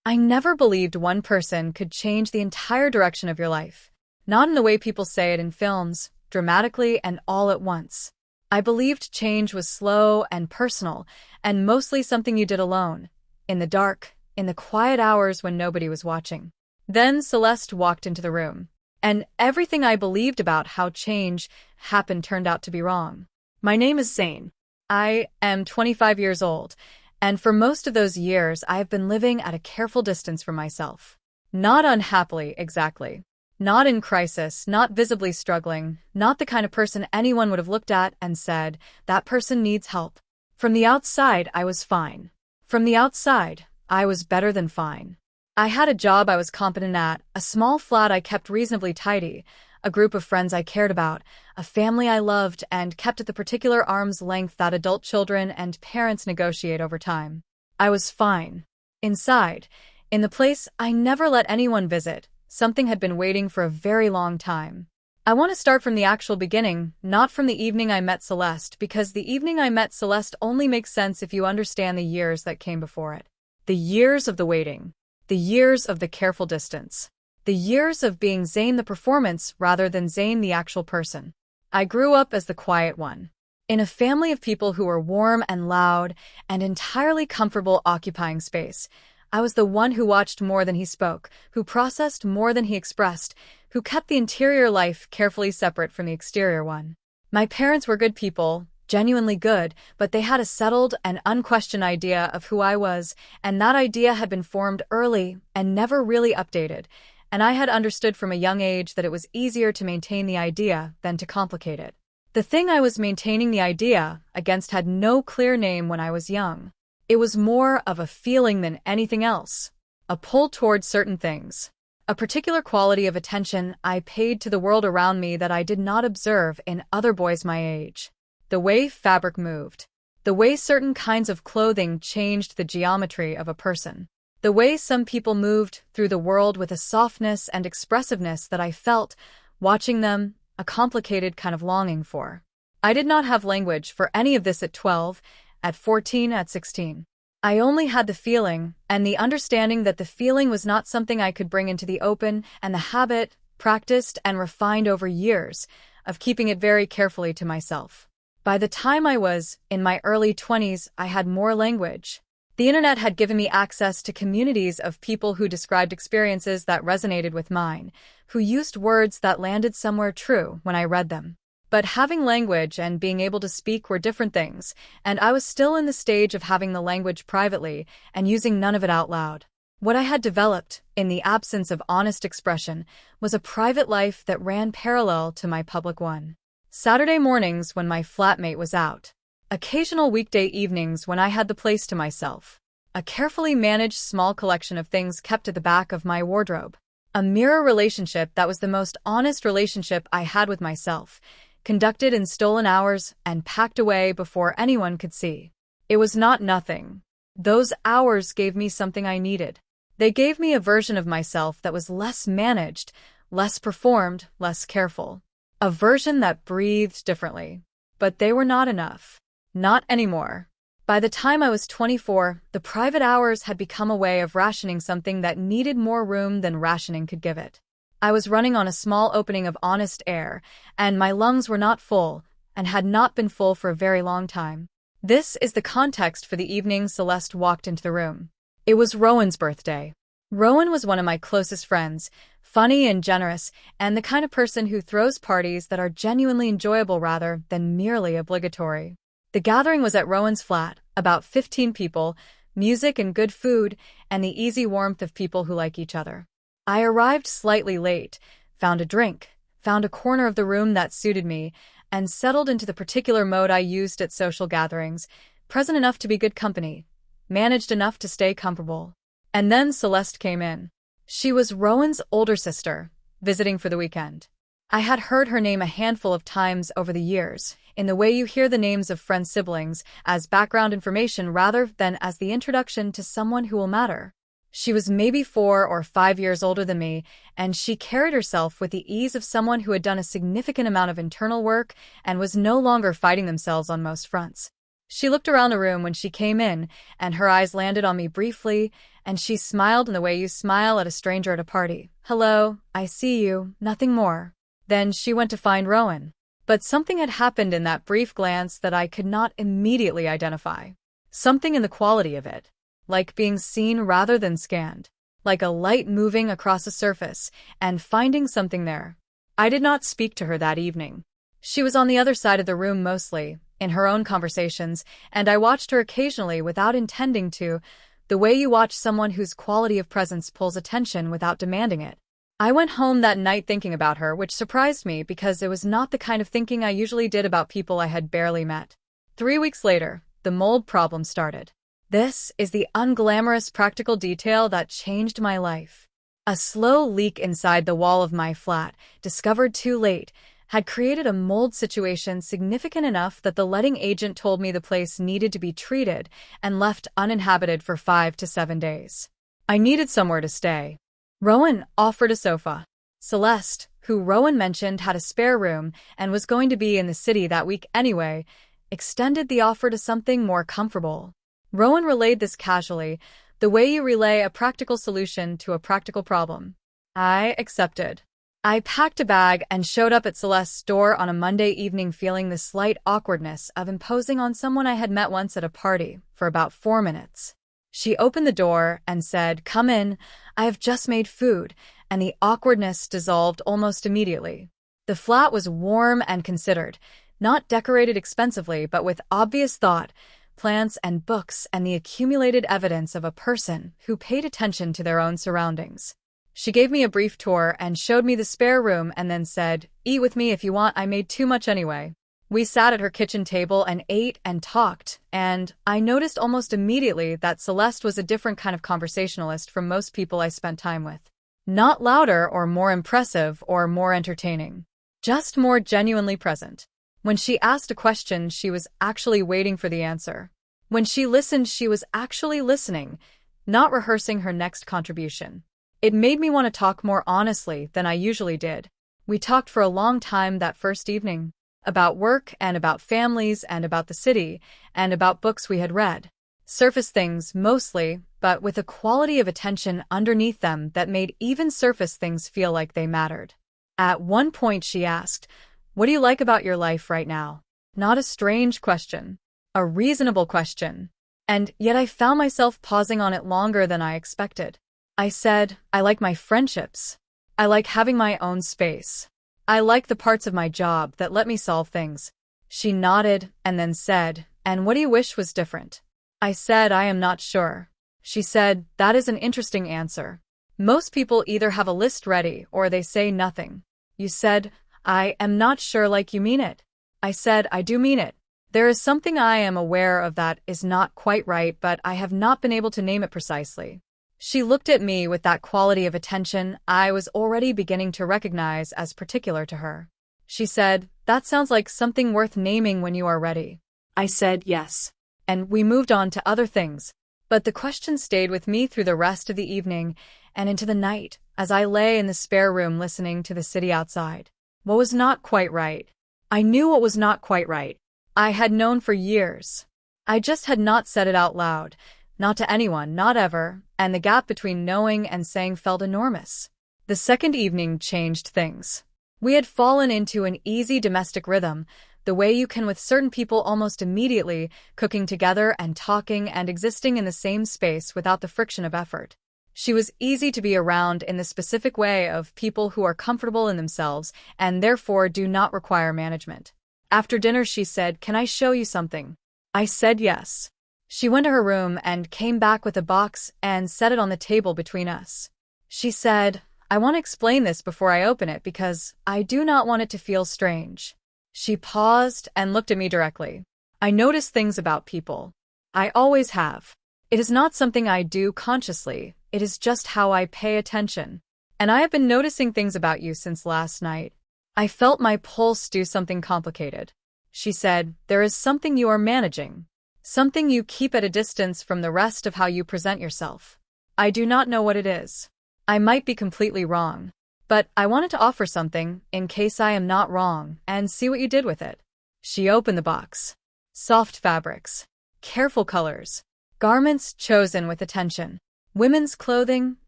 I never believed one person could change the entire direction of your life. Not in the way people say it in films, dramatically and all at once. I believed change was slow and personal, and mostly something you did alone, in the dark, in the quiet hours when nobody was watching. Then Celeste walked into the room, and everything I believed about how change happened turned out to be wrong. My name is Zane. I am 25 years old, and for most of those years I have been living at a careful distance from myself. Not unhappily, exactly. Not in crisis, not visibly struggling, not the kind of person anyone would have looked at and said, that person needs help. From the outside, I was fine. From the outside, I was better than fine. I had a job I was competent at, a small flat I kept reasonably tidy, a group of friends I cared about, a family I loved and kept at the particular arm's length that adult children and parents negotiate over time. I was fine. Inside, in the place I never let anyone visit, something had been waiting for a very long time. I want to start from the actual beginning, not from the evening I met Celeste, because the evening I met Celeste only makes sense if you understand the years that came before it. The years of the waiting. The years of the careful distance. The years of being Zane the performance rather than Zane the actual person. I grew up as the quiet one. In a family of people who were warm and loud and entirely comfortable occupying space. I was the one who watched more than he spoke, who processed more than he expressed, who kept the interior life carefully separate from the exterior one. My parents were good people, genuinely good, but they had a settled and unquestioned idea of who I was, and that idea had been formed early and never really updated, and I had understood from a young age that it was easier to maintain the idea than to complicate it. The thing I was maintaining the idea against had no clear name when I was young. It was more of a feeling than anything else, a pull toward certain things, a particular quality of attention I paid to the world around me that I did not observe in other boys my age. The way fabric moved, the way certain kinds of clothing changed the geometry of a person, the way some people moved through the world with a softness and expressiveness that I felt, watching them, a complicated kind of longing for. I did not have language for any of this at 12, at 14, at 16. I only had the feeling, and the understanding that the feeling was not something I could bring into the open, and the habit, practiced and refined over years, of keeping it very carefully to myself. By the time I was in my early 20s, I had more language. The internet had given me access to communities of people who described experiences that resonated with mine, who used words that landed somewhere true when I read them. But having language and being able to speak were different things, and I was still in the stage of having the language privately and using none of it out loud. What I had developed, in the absence of honest expression, was a private life that ran parallel to my public one. Saturday mornings when my flatmate was out. Occasional weekday evenings when I had the place to myself. A carefully managed small collection of things kept at the back of my wardrobe. A mirror relationship that was the most honest relationship I had with myself, conducted in stolen hours and packed away before anyone could see. It was not nothing. Those hours gave me something I needed. They gave me a version of myself that was less managed, less performed, less careful. A version that breathed differently. But they were not enough. Not anymore. By the time I was 24, the private hours had become a way of rationing something that needed more room than rationing could give it. I was running on a small opening of honest air, and my lungs were not full, and had not been full for a very long time. This is the context for the evening Celeste walked into the room. It was Rowan's birthday. Rowan was one of my closest friends, funny and generous, and the kind of person who throws parties that are genuinely enjoyable rather than merely obligatory. The gathering was at Rowan's flat, about 15 people, music and good food, and the easy warmth of people who like each other. I arrived slightly late, found a drink, found a corner of the room that suited me, and settled into the particular mode I used at social gatherings, present enough to be good company, managed enough to stay comfortable. And then Celeste came in. She was Rowan's older sister, visiting for the weekend. I had heard her name a handful of times over the years, in the way you hear the names of friend siblings, as background information rather than as the introduction to someone who will matter. She was maybe 4 or 5 years older than me, and she carried herself with the ease of someone who had done a significant amount of internal work and was no longer fighting themselves on most fronts. She looked around the room when she came in, and her eyes landed on me briefly, and she smiled in the way you smile at a stranger at a party. "Hello, I see you, nothing more." Then she went to find Rowan. But something had happened in that brief glance that I could not immediately identify. Something in the quality of it, like being seen rather than scanned, like a light moving across a surface and finding something there. I did not speak to her that evening. She was on the other side of the room mostly, in her own conversations, and I watched her occasionally without intending to, the way you watch someone whose quality of presence pulls attention without demanding it. I went home that night thinking about her, which surprised me because it was not the kind of thinking I usually did about people I had barely met. 3 weeks later, the mold problem started. This is the unglamorous practical detail that changed my life. A slow leak inside the wall of my flat, discovered too late, had created a mold situation significant enough that the letting agent told me the place needed to be treated and left uninhabited for 5 to 7 days. I needed somewhere to stay. Rowan offered a sofa. Celeste, who Rowan mentioned had a spare room and was going to be in the city that week anyway, extended the offer to something more comfortable. Rowan relayed this casually, the way you relay a practical solution to a practical problem. I accepted. I packed a bag and showed up at Celeste's door on a Monday evening feeling the slight awkwardness of imposing on someone I had met once at a party for about 4 minutes. She opened the door and said, "Come in, I have just made food," and the awkwardness dissolved almost immediately. The flat was warm and considered, not decorated expensively but with obvious thought, plants and books and the accumulated evidence of a person who paid attention to their own surroundings. She gave me a brief tour and showed me the spare room and then said, "Eat with me if you want, I made too much anyway." We sat at her kitchen table and ate and talked, and I noticed almost immediately that Celeste was a different kind of conversationalist from most people I spent time with. Not louder or more impressive or more entertaining, just more genuinely present. When she asked a question, she was actually waiting for the answer. When she listened, she was actually listening, not rehearsing her next contribution. It made me want to talk more honestly than I usually did. We talked for a long time that first evening. About work and about families and about the city and about books we had read. Surface things, mostly, but with a quality of attention underneath them that made even surface things feel like they mattered. At one point she asked, "What do you like about your life right now?" Not a strange question. A reasonable question. And yet I found myself pausing on it longer than I expected. I said, "I like my friendships. I like having my own space. I like the parts of my job that let me solve things." She nodded and then said, "And what do you wish was different?" I said, "I am not sure." She said, "That is an interesting answer. Most people either have a list ready or they say nothing." You said, "I am not sure like you mean it." I said, "I do mean it. There is something I am aware of that is not quite right, but I have not been able to name it precisely." She looked at me with that quality of attention I was already beginning to recognize as particular to her. She said, "That sounds like something worth naming when you are ready." I said, "Yes." And we moved on to other things. But the question stayed with me through the rest of the evening and into the night as I lay in the spare room listening to the city outside. What was not quite right? I knew what was not quite right. I had known for years. I just had not said it out loud. Not to anyone, not ever, and the gap between knowing and saying felt enormous. The second evening changed things. We had fallen into an easy domestic rhythm, the way you can with certain people almost immediately, cooking together and talking and existing in the same space without the friction of effort. She was easy to be around in the specific way of people who are comfortable in themselves and therefore do not require management. After dinner she said, "Can I show you something?" I said yes. She went to her room and came back with a box and set it on the table between us. She said, "I want to explain this before I open it because I do not want it to feel strange." She paused and looked at me directly. "I notice things about people. I always have. It is not something I do consciously, it is just how I pay attention. And I have been noticing things about you since last night." I felt my pulse do something complicated. She said, "There is something you are managing. Something you keep at a distance from the rest of how you present yourself. I do not know what it is. I might be completely wrong. But I wanted to offer something, in case I am not wrong, and see what you did with it." She opened the box. Soft fabrics, careful colors, garments chosen with attention, women's clothing,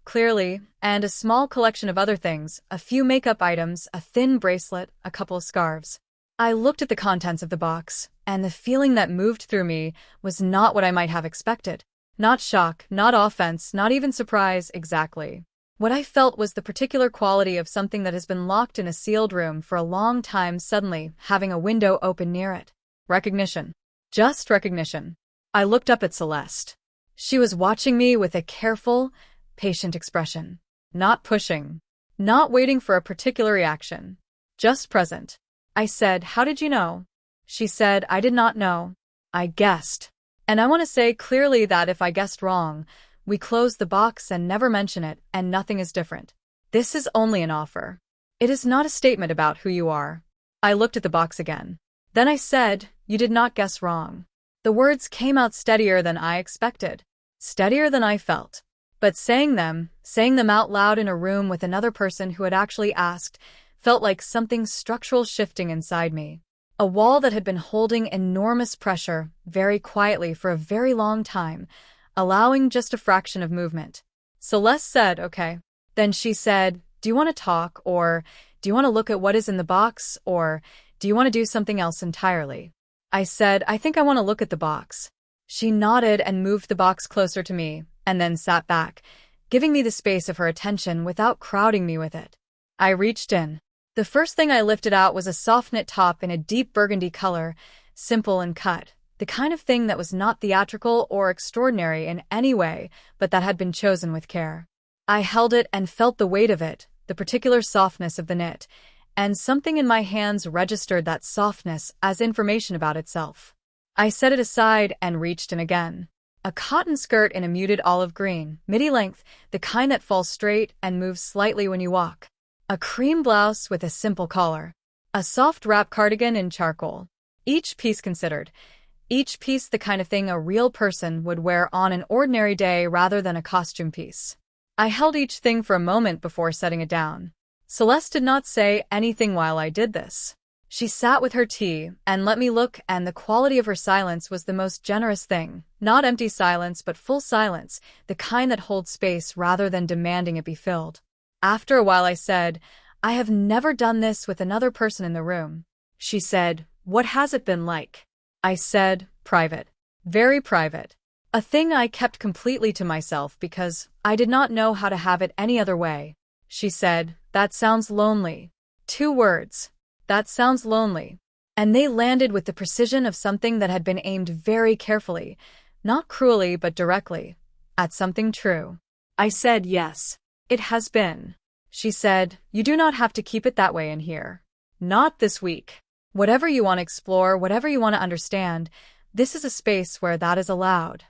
clearly, and a small collection of other things, a few makeup items, a thin bracelet, a couple of scarves. I looked at the contents of the box, and the feeling that moved through me was not what I might have expected. Not shock, not offense, not even surprise, exactly. What I felt was the particular quality of something that has been locked in a sealed room for a long time suddenly having a window open near it. Recognition. Just recognition. I looked up at Celeste. She was watching me with a careful, patient expression. Not pushing. Not waiting for a particular reaction. Just present. I said, "How did you know?" She said, "I did not know. I guessed." And I want to say clearly that if I guessed wrong, we close the box and never mention it, and nothing is different. This is only an offer. It is not a statement about who you are. I looked at the box again. Then I said, "You did not guess wrong." The words came out steadier than I expected, steadier than I felt. But saying them out loud in a room with another person who had actually asked, felt like something structural shifting inside me. A wall that had been holding enormous pressure very quietly for a very long time, allowing just a fraction of movement. Celeste said, "Okay." Then she said, "Do you want to talk, or do you want to look at what is in the box, or do you want to do something else entirely?" I said, "I think I want to look at the box." She nodded and moved the box closer to me, and then sat back, giving me the space of her attention without crowding me with it. I reached in. The first thing I lifted out was a soft knit top in a deep burgundy color, simple and cut, the kind of thing that was not theatrical or extraordinary in any way, but that had been chosen with care. I held it and felt the weight of it, the particular softness of the knit, and something in my hands registered that softness as information about itself. I set it aside and reached in again. A cotton skirt in a muted olive green, midi-length, the kind that falls straight and moves slightly when you walk. A cream blouse with a simple collar. A soft wrap cardigan in charcoal. Each piece considered. Each piece the kind of thing a real person would wear on an ordinary day rather than a costume piece. I held each thing for a moment before setting it down. Celeste did not say anything while I did this. She sat with her tea and let me look, and the quality of her silence was the most generous thing. Not empty silence, but full silence, the kind that holds space rather than demanding it be filled. After a while I said, "I have never done this with another person in the room." She said, "What has it been like?" I said, "Private. Very private. A thing I kept completely to myself because I did not know how to have it any other way." She said, "That sounds lonely." 2 words. That sounds lonely. And they landed with the precision of something that had been aimed very carefully, not cruelly but directly, at something true. I said, "Yes. It has been." She said, "You do not have to keep it that way in here. Not this week. Whatever you want to explore, whatever you want to understand, this is a space where that is allowed."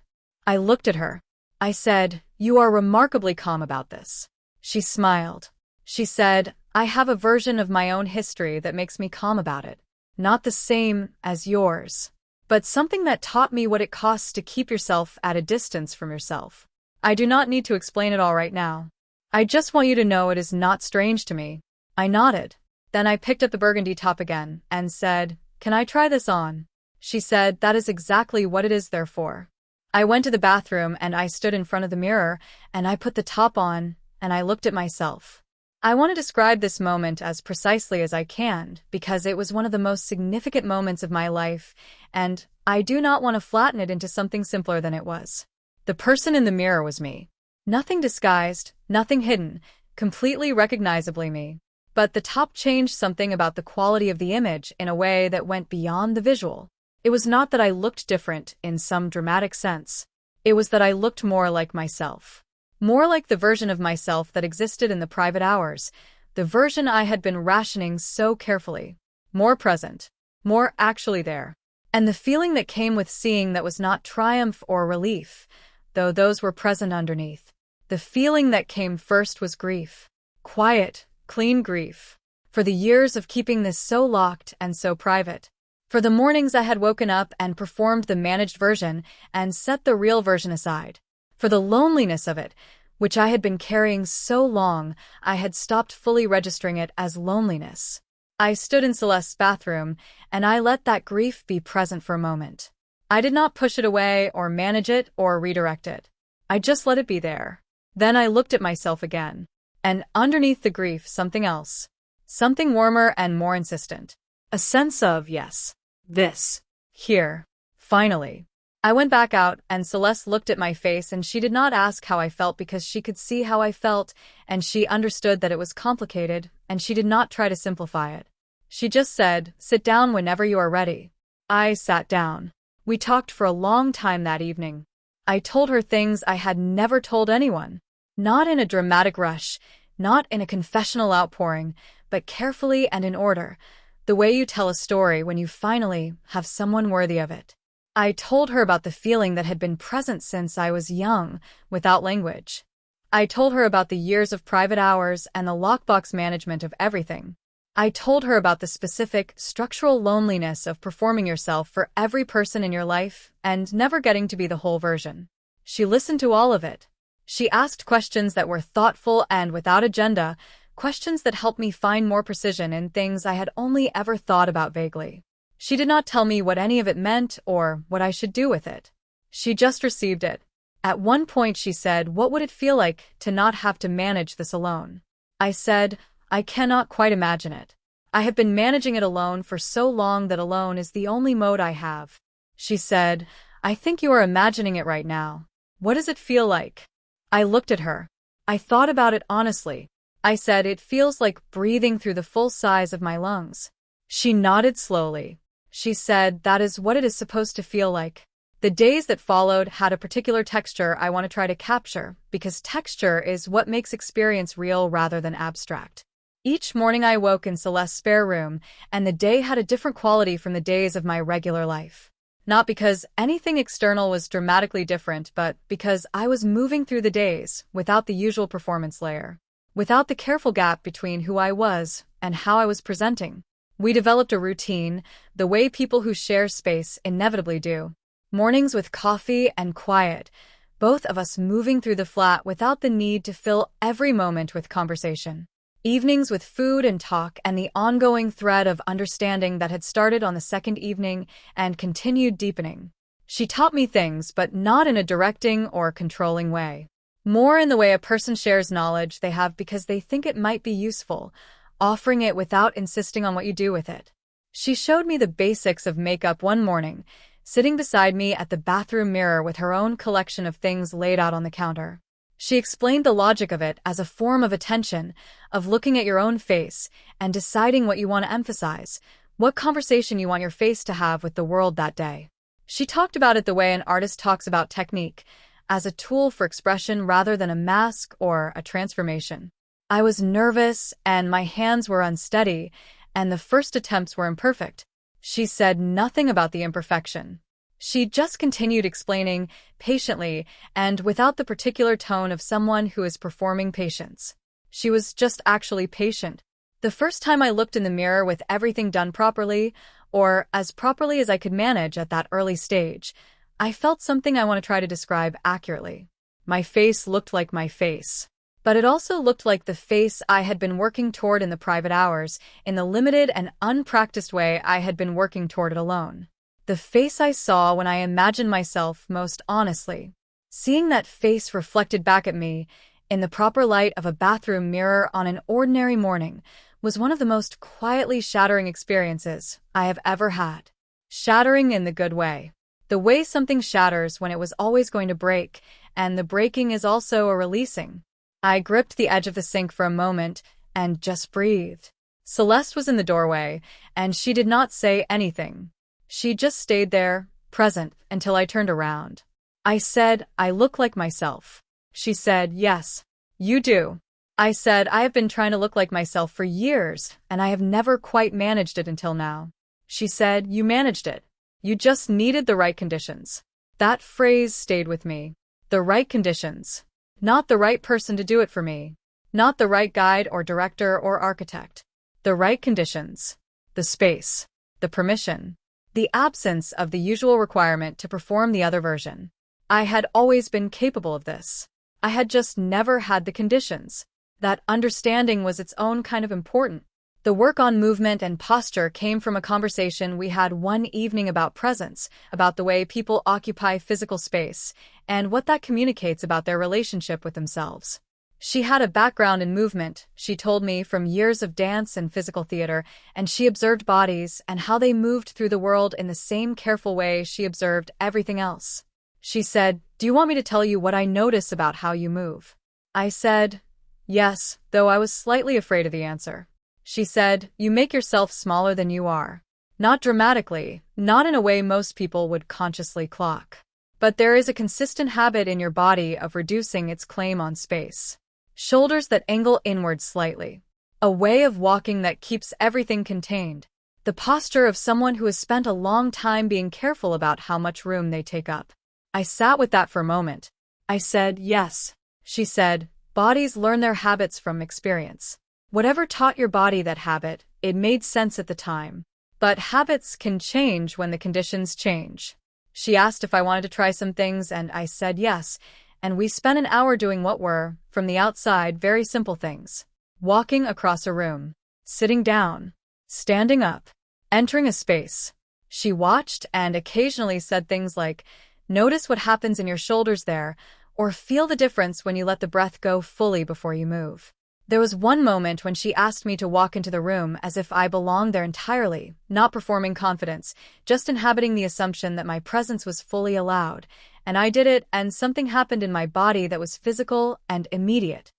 I looked at her. I said, "You are remarkably calm about this." She smiled. She said, "I have a version of my own history that makes me calm about it. Not the same as yours, but something that taught me what it costs to keep yourself at a distance from yourself. I do not need to explain it all right now. I just want you to know it is not strange to me." I nodded. Then I picked up the burgundy top again and said, "Can I try this on?" She said, "That is exactly what it is there for." I went to the bathroom and I stood in front of the mirror and I put the top on and I looked at myself. I want to describe this moment as precisely as I can because it was one of the most significant moments of my life, and I do not want to flatten it into something simpler than it was. The person in the mirror was me. Nothing disguised, nothing hidden, completely recognizably me. But the top changed something about the quality of the image in a way that went beyond the visual. It was not that I looked different in some dramatic sense. It was that I looked more like myself. More like the version of myself that existed in the private hours, the version I had been rationing so carefully. More present. More actually there. And the feeling that came with seeing that was not triumph or relief, though those were present underneath. The feeling that came first was grief. Quiet, clean grief. For the years of keeping this so locked and so private. For the mornings I had woken up and performed the managed version and set the real version aside. For the loneliness of it, which I had been carrying so long, I had stopped fully registering it as loneliness. I stood in Celeste's bathroom, and I let that grief be present for a moment. I did not push it away or manage it or redirect it. I just let it be there. Then I looked at myself again. And underneath the grief, something else. Something warmer and more insistent. A sense of, yes, this, here, finally. I went back out, and Celeste looked at my face, and she did not ask how I felt because she could see how I felt, and she understood that it was complicated, and she did not try to simplify it. She just said, "Sit down whenever you are ready." I sat down. We talked for a long time that evening. I told her things I had never told anyone. Not in a dramatic rush, not in a confessional outpouring, but carefully and in order, the way you tell a story when you finally have someone worthy of it. I told her about the feeling that had been present since I was young, without language. I told her about the years of private hours and the lockbox management of everything. I told her about the specific, structural loneliness of performing yourself for every person in your life and never getting to be the whole version. She listened to all of it. She asked questions that were thoughtful and without agenda, questions that helped me find more precision in things I had only ever thought about vaguely. She did not tell me what any of it meant or what I should do with it. She just received it. At one point she said, "What would it feel like to not have to manage this alone?" I said, "I cannot quite imagine it. I have been managing it alone for so long that alone is the only mode I have." She said, "I think you are imagining it right now. What does it feel like?" I looked at her. I thought about it honestly. I said, "It feels like breathing through the full size of my lungs." She nodded slowly. She said, "That is what it is supposed to feel like." The days that followed had a particular texture I want to try to capture, because texture is what makes experience real rather than abstract. Each morning I woke in Celeste's spare room, and the day had a different quality from the days of my regular life. Not because anything external was dramatically different, but because I was moving through the days without the usual performance layer, without the careful gap between who I was and how I was presenting. We developed a routine, the way people who share space inevitably do. Mornings with coffee and quiet, both of us moving through the flat without the need to fill every moment with conversation. Evenings with food and talk and the ongoing thread of understanding that had started on the second evening and continued deepening. She taught me things, but not in a directing or controlling way. More in the way a person shares knowledge they have because they think it might be useful, offering it without insisting on what you do with it. She showed me the basics of makeup one morning, sitting beside me at the bathroom mirror with her own collection of things laid out on the counter. She explained the logic of it as a form of attention, of looking at your own face and deciding what you want to emphasize, what conversation you want your face to have with the world that day. She talked about it the way an artist talks about technique, as a tool for expression rather than a mask or a transformation. I was nervous and my hands were unsteady, and the first attempts were imperfect. She said nothing about the imperfection. She just continued explaining, patiently, and without the particular tone of someone who is performing patience. She was just actually patient. The first time I looked in the mirror with everything done properly, or as properly as I could manage at that early stage, I felt something I want to try to describe accurately. My face looked like my face. But it also looked like the face I had been working toward in the private hours, in the limited and unpracticed way I had been working toward it alone. The face I saw when I imagined myself most honestly. Seeing that face reflected back at me, in the proper light of a bathroom mirror on an ordinary morning, was one of the most quietly shattering experiences I have ever had. Shattering in the good way. The way something shatters when it was always going to break, and the breaking is also a releasing. I gripped the edge of the sink for a moment and just breathed. Celeste was in the doorway, and she did not say anything. She just stayed there, present, until I turned around. I said, "I look like myself." She said, "Yes, you do." I said, "I have been trying to look like myself for years, and I have never quite managed it until now." She said, "You managed it. You just needed the right conditions." That phrase stayed with me. The right conditions. Not the right person to do it for me. Not the right guide or director or architect. The right conditions. The space. The permission. The absence of the usual requirement to perform the other version. I had always been capable of this. I had just never had the conditions. That understanding was its own kind of important. The work on movement and posture came from a conversation we had one evening about presence, about the way people occupy physical space, and what that communicates about their relationship with themselves. She had a background in movement, she told me, from years of dance and physical theater, and she observed bodies and how they moved through the world in the same careful way she observed everything else. She said, "Do you want me to tell you what I notice about how you move?" I said, "Yes," though I was slightly afraid of the answer. She said, "You make yourself smaller than you are. Not dramatically, not in a way most people would consciously clock. But there is a consistent habit in your body of reducing its claim on space. Shoulders that angle inward slightly. A way of walking that keeps everything contained. The posture of someone who has spent a long time being careful about how much room they take up." I sat with that for a moment. I said, "Yes." She said, "Bodies learn their habits from experience. Whatever taught your body that habit, it made sense at the time. But habits can change when the conditions change." She asked if I wanted to try some things, and I said yes, and we spent an hour doing what were, from the outside, very simple things. Walking across a room, sitting down, standing up, entering a space. She watched and occasionally said things like, "Notice what happens in your shoulders there," or "Feel the difference when you let the breath go fully before you move." There was one moment when she asked me to walk into the room as if I belonged there entirely, not performing confidence, just inhabiting the assumption that my presence was fully allowed. And I did it, and something happened in my body that was physical and immediate.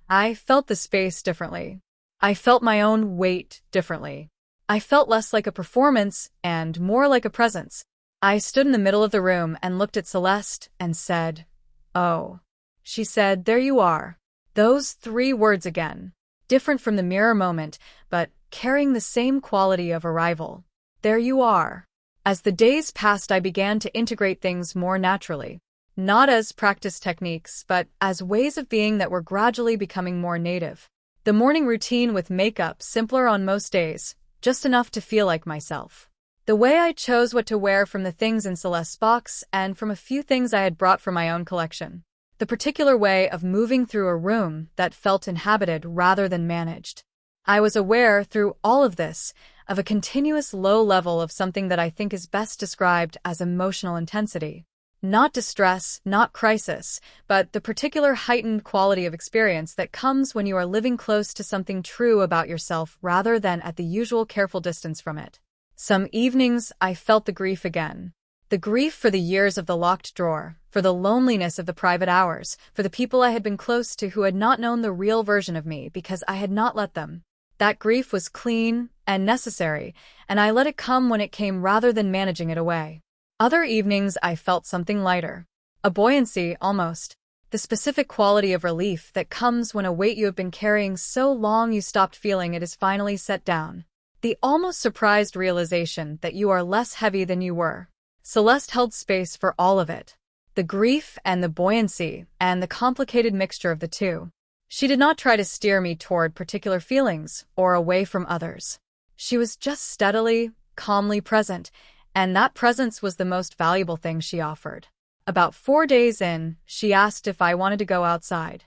I felt the space differently. I felt my own weight differently. I felt less like a performance and more like a presence. I stood in the middle of the room and looked at Celeste and said, "Oh." She said, "There you are." Those 3 words again. Different from the mirror moment, but carrying the same quality of arrival. There you are. As the days passed, I began to integrate things more naturally. Not as practice techniques, but as ways of being that were gradually becoming more native. The morning routine with makeup, simpler on most days, just enough to feel like myself. The way I chose what to wear from the things in Celeste's box and from a few things I had brought from my own collection. The particular way of moving through a room that felt inhabited rather than managed. I was aware, through all of this, of a continuous low level of something that I think is best described as emotional intensity. Not distress, not crisis, but the particular heightened quality of experience that comes when you are living close to something true about yourself rather than at the usual careful distance from it. Some evenings I felt the grief again. The grief for the years of the locked drawer, for the loneliness of the private hours, for the people I had been close to who had not known the real version of me because I had not let them. That grief was clean and necessary, and I let it come when it came rather than managing it away. Other evenings I felt something lighter. A buoyancy, almost. The specific quality of relief that comes when a weight you have been carrying so long you stopped feeling it is finally set down. The almost surprised realization that you are less heavy than you were. Celeste held space for all of it. The grief and the buoyancy, and the complicated mixture of the two. She did not try to steer me toward particular feelings or away from others. She was just steadily, calmly present, and that presence was the most valuable thing she offered. About 4 days in, she asked if I wanted to go outside.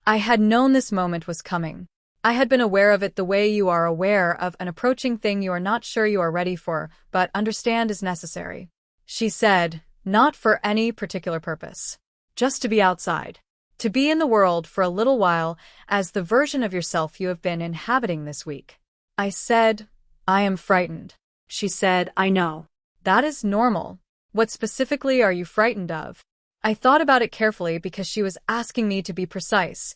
I had known this moment was coming. I had been aware of it the way you are aware of an approaching thing you are not sure you are ready for, but understand is necessary. She said, "Not for any particular purpose. Just to be outside. To be in the world for a little while as the version of yourself you have been inhabiting this week." I said, "I am frightened." She said, "I know. That is normal. What specifically are you frightened of?" I thought about it carefully because she was asking me to be precise,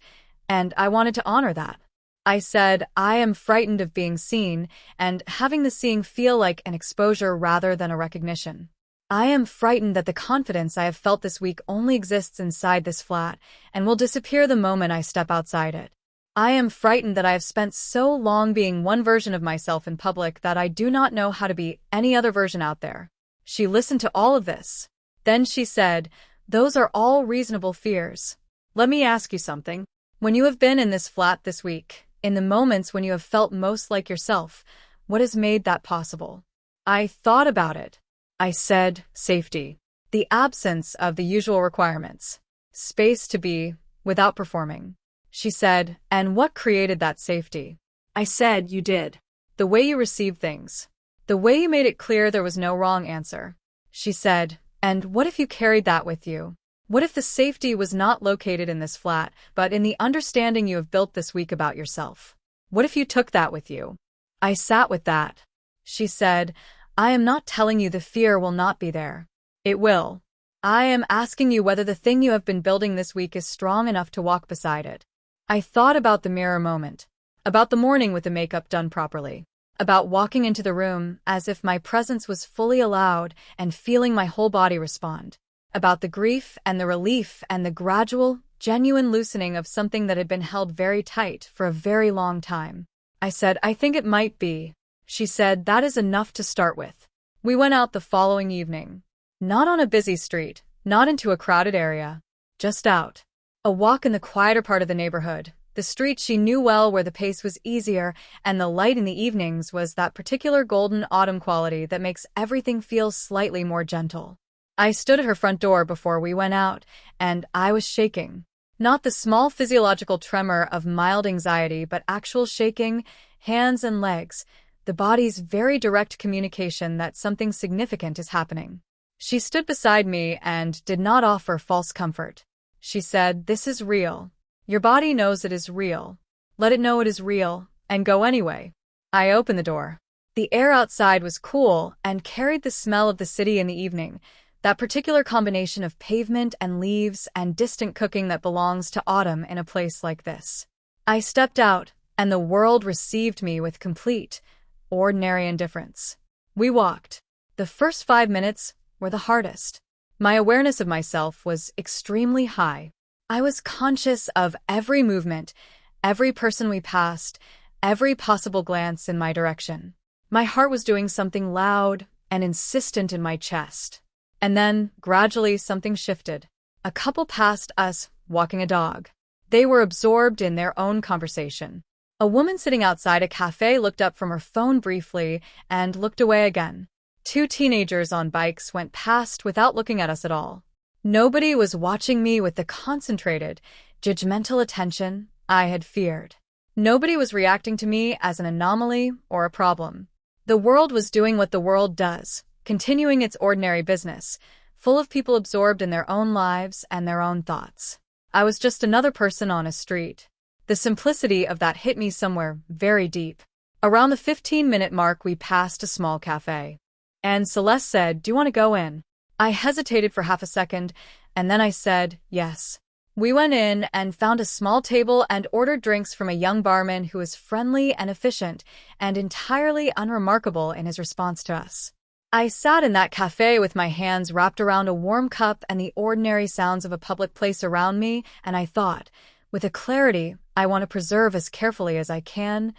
and I wanted to honor that. I said, "I am frightened of being seen and having the seeing feel like an exposure rather than a recognition. I am frightened that the confidence I have felt this week only exists inside this flat and will disappear the moment I step outside it. I am frightened that I have spent so long being one version of myself in public that I do not know how to be any other version out there." She listened to all of this. Then she said, "Those are all reasonable fears. Let me ask you something. When you have been in this flat this week, in the moments when you have felt most like yourself, what has made that possible?" I thought about it. I said, "Safety. The absence of the usual requirements. Space to be, without performing." She said, "And what created that safety?" I said, "You did." The way you received things. The way you made it clear there was no wrong answer. She said, and what if you carried that with you? What if the safety was not located in this flat, but in the understanding you have built this week about yourself? What if you took that with you? I sat with that. She said, I am not telling you the fear will not be there. It will. I am asking you whether the thing you have been building this week is strong enough to walk beside it. I thought about the mirror moment, about the morning with the makeup done properly, about walking into the room as if my presence was fully allowed and feeling my whole body respond, about the grief and the relief and the gradual, genuine loosening of something that had been held very tight for a very long time. I said, I think it might be. She said, that is enough to start with. We went out the following evening. Not on a busy street, not into a crowded area, just out. A walk in the quieter part of the neighborhood, the street she knew well where the pace was easier and the light in the evenings was that particular golden autumn quality that makes everything feel slightly more gentle. I stood at her front door before we went out, and I was shaking. Not the small physiological tremor of mild anxiety, but actual shaking, hands and legs, the body's very direct communication that something significant is happening. She stood beside me and did not offer false comfort. She said, this is real. Your body knows it is real. Let it know it is real, and go anyway. I opened the door. The air outside was cool and carried the smell of the city in the evening, that particular combination of pavement and leaves and distant cooking that belongs to autumn in a place like this. I stepped out, and the world received me with complete, ordinary indifference. We walked. The first 5 minutes were the hardest. My awareness of myself was extremely high. I was conscious of every movement, every person we passed, every possible glance in my direction. My heart was doing something loud and insistent in my chest. And then, gradually, something shifted. A couple passed us, walking a dog. They were absorbed in their own conversation. A woman sitting outside a cafe looked up from her phone briefly and looked away again. 2 teenagers on bikes went past without looking at us at all. Nobody was watching me with the concentrated, judgmental attention I had feared. Nobody was reacting to me as an anomaly or a problem. The world was doing what the world does, continuing its ordinary business, full of people absorbed in their own lives and their own thoughts. I was just another person on a street. The simplicity of that hit me somewhere very deep. Around the 15-minute mark, we passed a small cafe. And Celeste said, do you want to go in? I hesitated for half a second, and then I said, yes. We went in and found a small table and ordered drinks from a young barman who was friendly and efficient and entirely unremarkable in his response to us. I sat in that cafe with my hands wrapped around a warm cup and the ordinary sounds of a public place around me, and I thought, with a clarity I want to preserve as carefully as I can,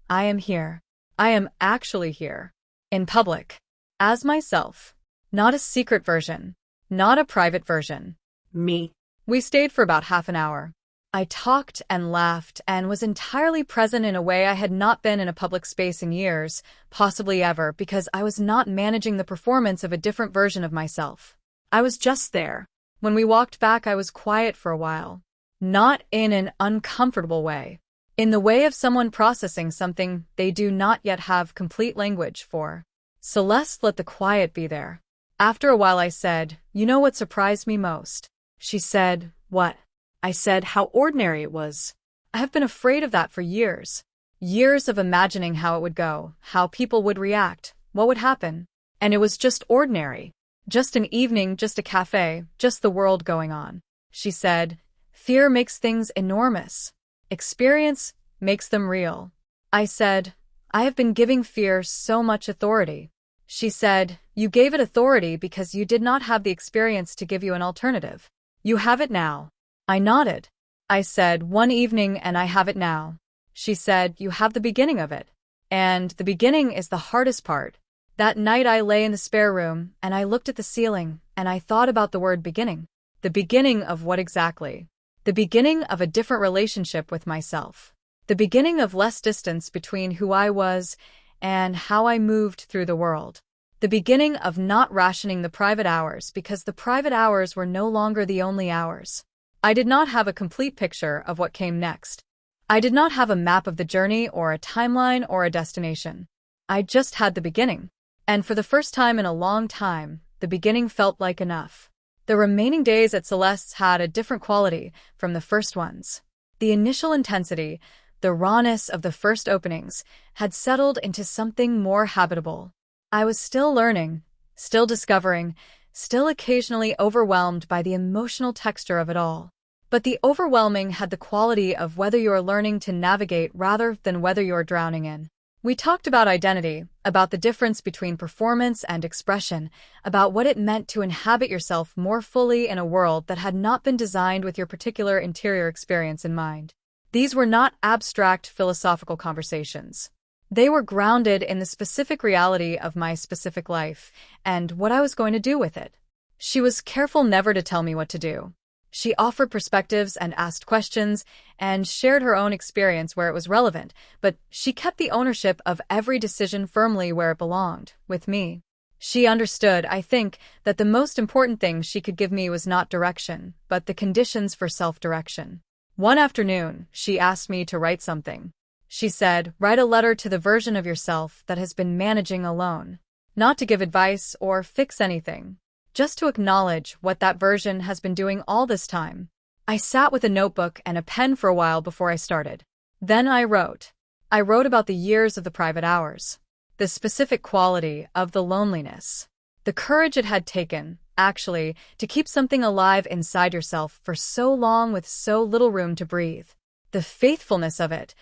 I am here. I am actually here. In public. As myself. Not a secret version. Not a private version. Me. We stayed for about half an hour. I talked and laughed and was entirely present in a way I had not been in a public space in years, possibly ever, because I was not managing the performance of a different version of myself. I was just there. When we walked back, I was quiet for a while. Not in an uncomfortable way. In the way of someone processing something they do not yet have complete language for. Celeste let the quiet be there. After a while I said, you know what surprised me most? She said, what? I said, how ordinary it was. I have been afraid of that for years. Years of imagining how it would go, how people would react, what would happen. And it was just ordinary. Just an evening, just a cafe, just the world going on. She said, fear makes things enormous. Experience makes them real. I said, I have been giving fear so much authority. She said, you gave it authority because you did not have the experience to give you an alternative. You have it now. I nodded. I said, one evening and I have it now. She said, you have the beginning of it. And the beginning is the hardest part. That night I lay in the spare room and I looked at the ceiling and I thought about the word beginning. The beginning of what exactly? The beginning of a different relationship with myself. The beginning of less distance between who I was and how I moved through the world. The beginning of not rationing the private hours because the private hours were no longer the only hours. I did not have a complete picture of what came next. I did not have a map of the journey or a timeline or a destination. I just had the beginning. And for the first time in a long time, the beginning felt like enough. The remaining days at Celeste's had a different quality from the first ones. The initial intensity, the rawness of the first openings, had settled into something more habitable. I was still learning, still discovering, still occasionally overwhelmed by the emotional texture of it all. But the overwhelming had the quality of whether you're learning to navigate rather than whether you're drowning in. We talked about identity, about the difference between performance and expression, about what it meant to inhabit yourself more fully in a world that had not been designed with your particular interior experience in mind. These were not abstract philosophical conversations. They were grounded in the specific reality of my specific life and what I was going to do with it. She was careful never to tell me what to do. She offered perspectives and asked questions and shared her own experience where it was relevant, but she kept the ownership of every decision firmly where it belonged, with me. She understood, I think, that the most important thing she could give me was not direction, but the conditions for self-direction. One afternoon, she asked me to write something. She said, write a letter to the version of yourself that has been managing alone. Not to give advice or fix anything. Just to acknowledge what that version has been doing all this time. I sat with a notebook and a pen for a while before I started. Then I wrote. I wrote about the years of the private hours. The specific quality of the loneliness. The courage it had taken, actually, to keep something alive inside yourself for so long with so little room to breathe. The faithfulness of it.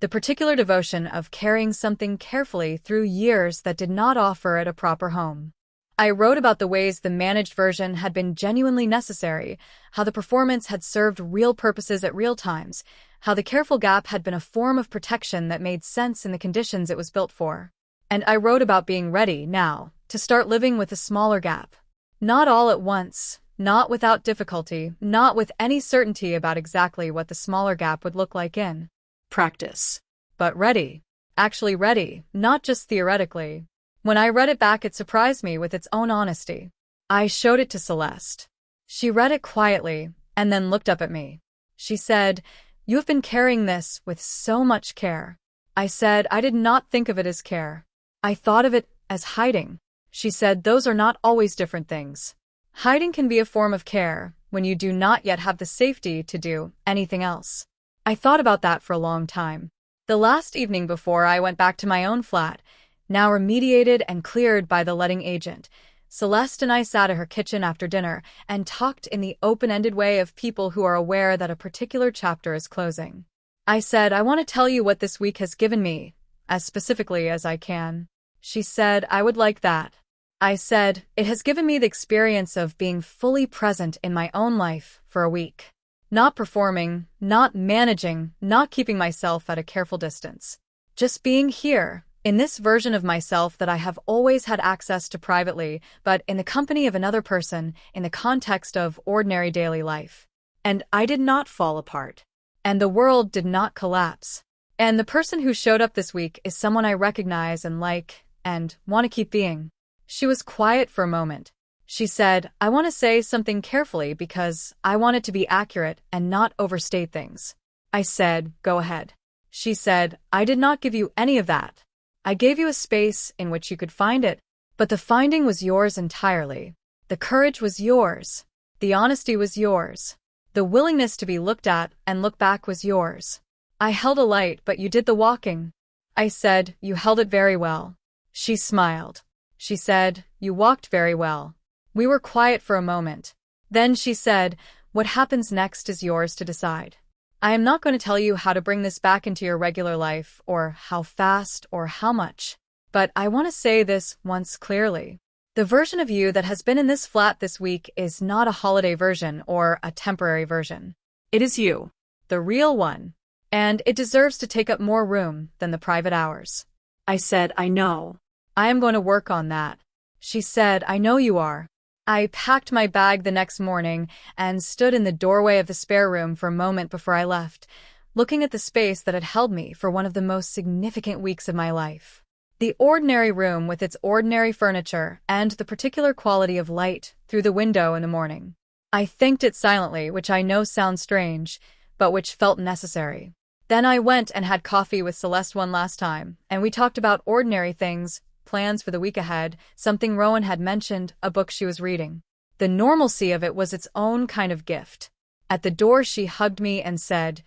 The particular devotion of carrying something carefully through years that did not offer it a proper home. I wrote about the ways the managed version had been genuinely necessary, how the performance had served real purposes at real times, how the careful gap had been a form of protection that made sense in the conditions it was built for. And I wrote about being ready, now, to start living with a smaller gap. Not all at once, not without difficulty, not with any certainty about exactly what the smaller gap would look like in practice. But ready. Actually ready, not just theoretically. When I read it back, it surprised me with its own honesty. I showed it to Celeste. She read it quietly, and then looked up at me. She said, "You have been carrying this with so much care." I said, "I did not think of it as care. I thought of it as hiding." She said, "Those are not always different things. Hiding can be a form of care, when you do not yet have the safety to do anything else." I thought about that for a long time. The last evening before I went back to my own flat, now remediated and cleared by the letting agent, Celeste and I sat at her kitchen after dinner and talked in the open-ended way of people who are aware that a particular chapter is closing. I said, "I want to tell you what this week has given me, as specifically as I can." She said, "I would like that." I said, "It has given me the experience of being fully present in my own life for a week. Not performing, not managing, not keeping myself at a careful distance. Just being here, in this version of myself that I have always had access to privately, but in the company of another person, in the context of ordinary daily life. And I did not fall apart. And the world did not collapse. And the person who showed up this week is someone I recognize and like, and want to keep being." She was quiet for a moment. She said, "I want to say something carefully because I want it to be accurate and not overstate things." I said, "Go ahead." She said, "I did not give you any of that. I gave you a space in which you could find it, but the finding was yours entirely. The courage was yours. The honesty was yours. The willingness to be looked at and look back was yours. I held a light, but you did the walking." I said, "You held it very well." She smiled. She said, "You walked very well." We were quiet for a moment. Then she said, "What happens next is yours to decide. I am not going to tell you how to bring this back into your regular life, or how fast, or how much. But I want to say this once clearly. The version of you that has been in this flat this week is not a holiday version or a temporary version. It is you, the real one. And it deserves to take up more room than the private hours." I said, "I know. I am going to work on that." She said, "I know you are." I packed my bag the next morning and stood in the doorway of the spare room for a moment before I left, looking at the space that had held me for one of the most significant weeks of my life. The ordinary room with its ordinary furniture and the particular quality of light through the window in the morning. I thanked it silently, which I know sounds strange, but which felt necessary. Then I went and had coffee with Celeste one last time, and we talked about ordinary things, plans for the week ahead, something Rowan had mentioned, a book she was reading. The normalcy of it was its own kind of gift. At the door she hugged me and said,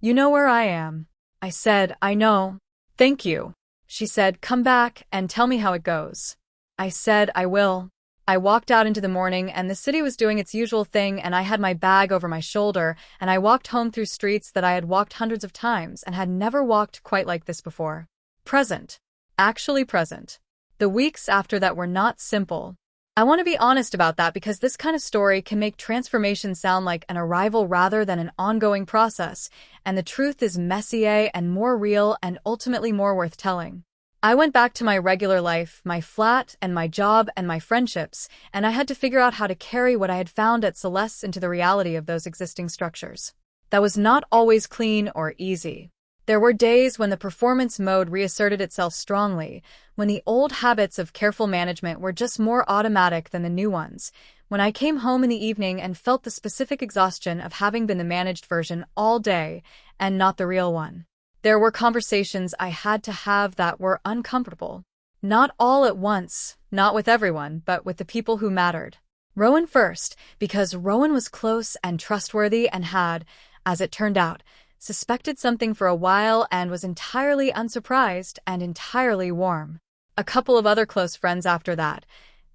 "You know where I am." I said, "I know. Thank you." She said, "Come back and tell me how it goes." I said, "I will." I walked out into the morning and the city was doing its usual thing and I had my bag over my shoulder and I walked home through streets that I had walked hundreds of times and had never walked quite like this before. Present. Actually present. The weeks after that were not simple. I want to be honest about that because this kind of story can make transformation sound like an arrival rather than an ongoing process, and the truth is messier and more real and ultimately more worth telling. I went back to my regular life, my flat and my job and my friendships, and I had to figure out how to carry what I had found at Celeste into the reality of those existing structures. That was not always clean or easy. There were days when the performance mode reasserted itself strongly, when the old habits of careful management were just more automatic than the new ones, when I came home in the evening and felt the specific exhaustion of having been the managed version all day and not the real one. There were conversations I had to have that were uncomfortable. Not all at once, not with everyone, but with the people who mattered. Rowan first, because Rowan was close and trustworthy and had, as it turned out, suspected something for a while and was entirely unsurprised and entirely warm. A couple of other close friends after that.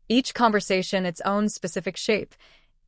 Each conversation its own specific shape,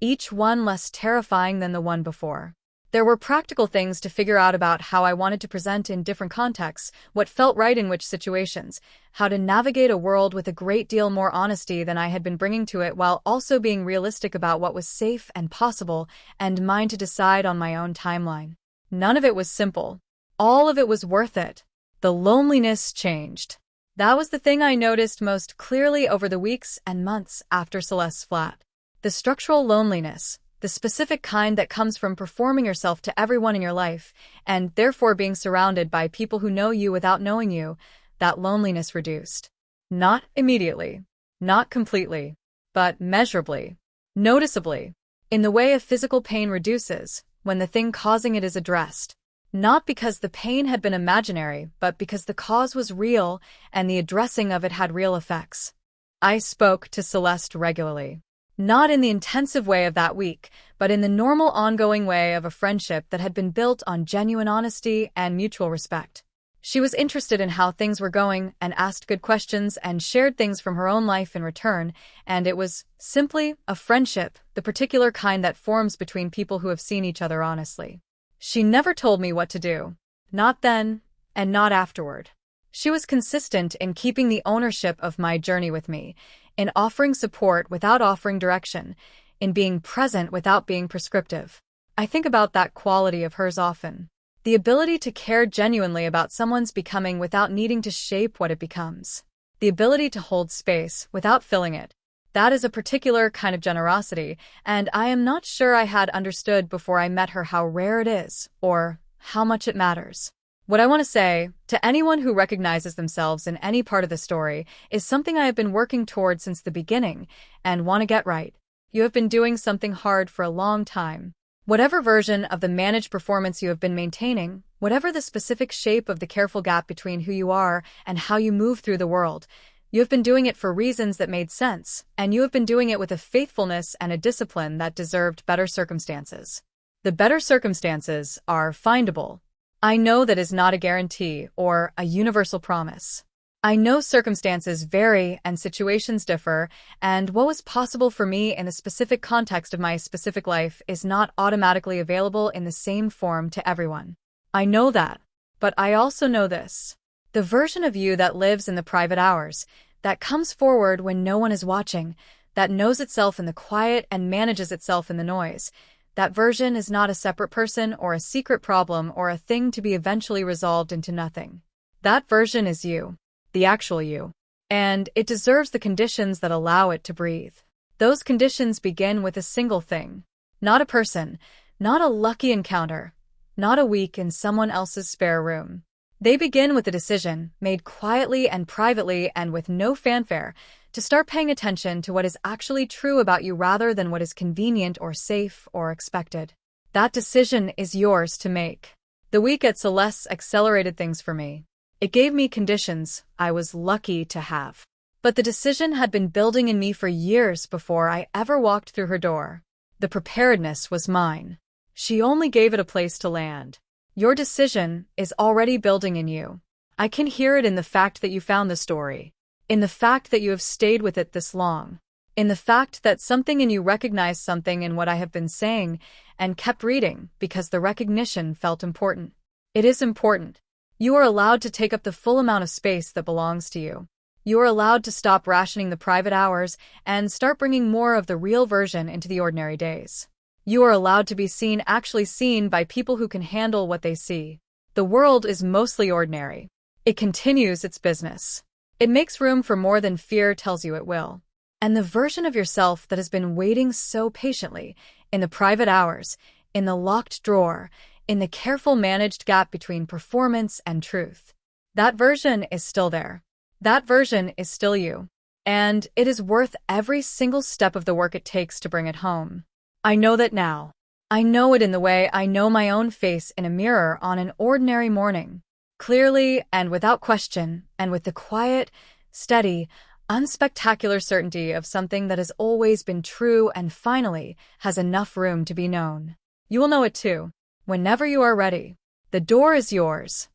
each one less terrifying than the one before. There were practical things to figure out about how I wanted to present in different contexts, what felt right in which situations, how to navigate a world with a great deal more honesty than I had been bringing to it while also being realistic about what was safe and possible and mine to decide on my own timeline. None of it was simple. All of it was worth it. The loneliness changed. That was the thing I noticed most clearly over the weeks and months after Celeste's flat. The structural loneliness. The specific kind that comes from performing yourself to everyone in your life, and therefore being surrounded by people who know you without knowing you, that loneliness reduced. Not immediately, not completely, but measurably, noticeably, in the way a physical pain reduces when the thing causing it is addressed. Not because the pain had been imaginary, but because the cause was real and the addressing of it had real effects. I spoke to Celeste regularly. Not in the intensive way of that week, but in the normal ongoing way of a friendship that had been built on genuine honesty and mutual respect. She was interested in how things were going and asked good questions and shared things from her own life in return, and it was simply a friendship, the particular kind that forms between people who have seen each other honestly. She never told me what to do. Not then, and not afterward. She was consistent in keeping the ownership of my journey with me, in offering support without offering direction, in being present without being prescriptive. I think about that quality of hers often. The ability to care genuinely about someone's becoming without needing to shape what it becomes. The ability to hold space without filling it. That is a particular kind of generosity, and I am not sure I had understood before I met her how rare it is, or how much it matters. What I want to say, to anyone who recognizes themselves in any part of the story, is something I have been working toward since the beginning, and want to get right. You have been doing something hard for a long time. Whatever version of the managed performance you have been maintaining, whatever the specific shape of the careful gap between who you are and how you move through the world, you have been doing it for reasons that made sense, and you have been doing it with a faithfulness and a discipline that deserved better circumstances. The better circumstances are findable. I know that is not a guarantee or a universal promise. I know circumstances vary and situations differ, and what was possible for me in the specific context of my specific life is not automatically available in the same form to everyone. I know that, but I also know this. The version of you that lives in the private hours, that comes forward when no one is watching, that knows itself in the quiet and manages itself in the noise, that version is not a separate person or a secret problem or a thing to be eventually resolved into nothing. That version is you, the actual you, and it deserves the conditions that allow it to breathe. Those conditions begin with a single thing. Not a person, not a lucky encounter, not a week in someone else's spare room. They begin with a decision, made quietly and privately and with no fanfare, to start paying attention to what is actually true about you rather than what is convenient or safe or expected. That decision is yours to make. The week at Celeste accelerated things for me. It gave me conditions I was lucky to have. But the decision had been building in me for years before I ever walked through her door. The preparedness was mine. She only gave it a place to land. Your decision is already building in you. I can hear it in the fact that you found the story, in the fact that you have stayed with it this long, in the fact that something in you recognized something in what I have been saying and kept reading because the recognition felt important. It is important. You are allowed to take up the full amount of space that belongs to you. You are allowed to stop rationing the private hours and start bringing more of the real version into the ordinary days. You are allowed to be seen, actually seen by people who can handle what they see. The world is mostly ordinary. It continues its business. It makes room for more than fear tells you it will. And the version of yourself that has been waiting so patiently, in the private hours, in the locked drawer, in the careful managed gap between performance and truth, that version is still there. That version is still you. And it is worth every single step of the work it takes to bring it home. I know that now. I know it in the way I know my own face in a mirror on an ordinary morning. Clearly and without question, and with the quiet, steady, unspectacular certainty of something that has always been true and finally has enough room to be known. You will know it too, whenever you are ready. The door is yours.